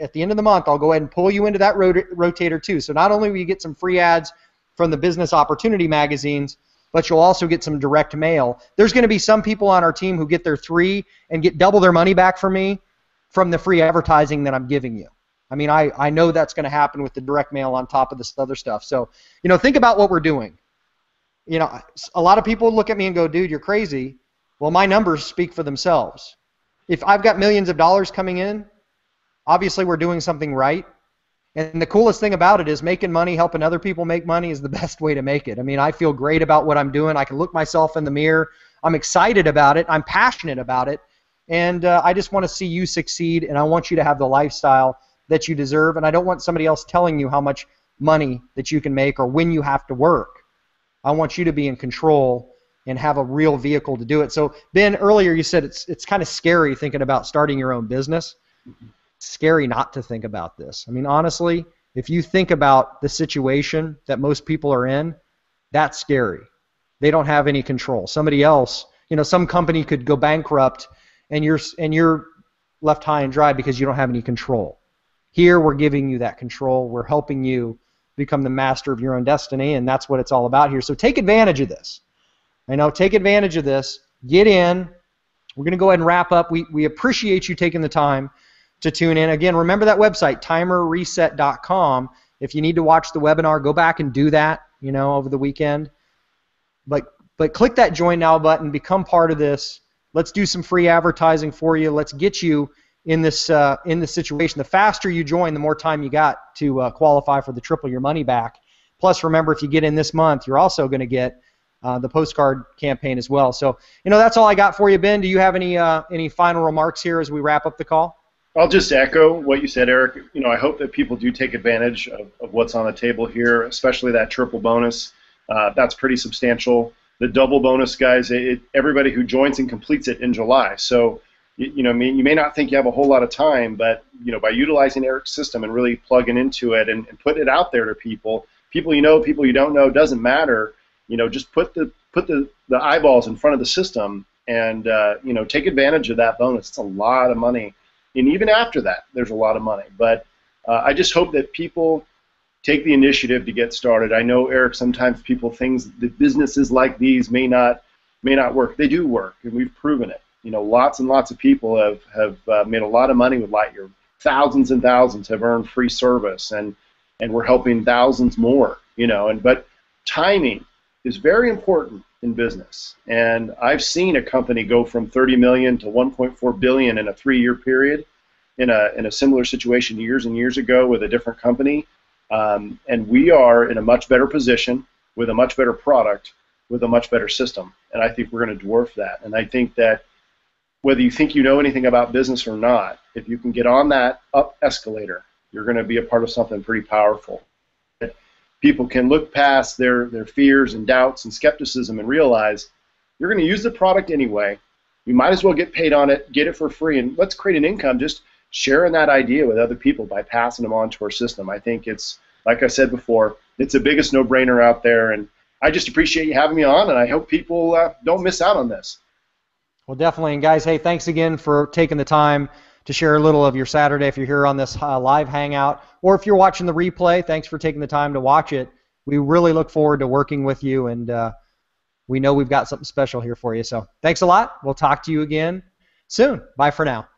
Speaker 1: At the end of the month, I'll go ahead and pull you into that rotator too. So not only will you get some free ads from the business opportunity magazines, but you'll also get some direct mail. There's going to be some people on our team who get their 3 and get double their money back from me from the free advertising that I'm giving you. I mean, I know that's going to happen with the direct mail on top of this other stuff. So, think about what we're doing. A lot of people look at me and go, dude, you're crazy. Well, my numbers speak for themselves. If I've got millions of dollars coming in, obviously we're doing something right. And the coolest thing about it is making money, helping other people make money is the best way to make it. I mean, I feel great about what I'm doing. I can look myself in the mirror. I'm excited about it. I'm passionate about it. And I just want to see you succeed, and I want you to have the lifestyle that you deserve. And I don't want somebody else telling you how much money that you can make or when you have to work. I want you to be in control and have a real vehicle to do it. So, Ben, earlier you said it's kind of scary thinking about starting your own business. It's scary not to think about this. I mean, honestly, if you think about the situation that most people are in, that's scary. They don't have any control. Somebody else, some company could go bankrupt and you're left high and dry because you don't have any control. Here, we're giving you that control. We're helping you become the master of your own destiny, and that's what it's all about here. So take advantage of this. Take advantage of this. Get in. We're going to go ahead and wrap up. We appreciate you taking the time to tune in. Again, remember that website, timerreset.com. If you need to watch the webinar, go back and do that, over the weekend. But click that Join Now button. Become part of this. Let's do some free advertising for you. Let's get you in this situation. The faster you join, the more time you got to qualify for the triple your money back. Plus, remember, if you get in this month, you're also going to get the postcard campaign as well. So, that's all I got for you, Ben. Do you have any final remarks here as we wrap up the call?
Speaker 2: I'll just echo what you said, Eric. I hope that people do take advantage of what's on the table here, especially that triple bonus. That's pretty substantial. The double bonus, guys, everybody who joins and completes it in July. So, you may not think you have a whole lot of time, but by utilizing Eric's system and really plugging into it and putting it out there to people people you don't know, doesn't matter. Just put the eyeballs in front of the system and take advantage of that bonus. It's a lot of money, and even after that, there's a lot of money. But I just hope that people take the initiative to get started. I know, Eric, sometimes people think that businesses like these may not work. They do work, and we've proven it. Lots and lots of people have made a lot of money with Lightyear. Thousands and thousands have earned free service, and we're helping thousands more. But timing is very important in business. And I've seen a company go from 30 million to 1.4 billion in a 3-year period in a similar situation years and years ago with a different company. And we are in a much better position with a much better product, with a much better system. And I think we're going to dwarf that. And I think that whether you think you know anything about business or not, if you can get on that up escalator, you're going to be a part of something pretty powerful. People can look past their fears and doubts and skepticism and realize you're going to use the product anyway. You might as well get paid on it, get it for free, and let's create an income just sharing that idea with other people by passing them on to our system. I think it's, like I said before, it's the biggest no-brainer out there, and I just appreciate you having me on, and I hope people don't miss out on this.
Speaker 1: Well, definitely. And guys, hey, thanks again for taking the time to share a little of your Saturday if you're here on this live hangout, or if you're watching the replay, thanks for taking the time to watch it. We really look forward to working with you, and we know we've got something special here for you. So thanks a lot. We'll talk to you again soon. Bye for now.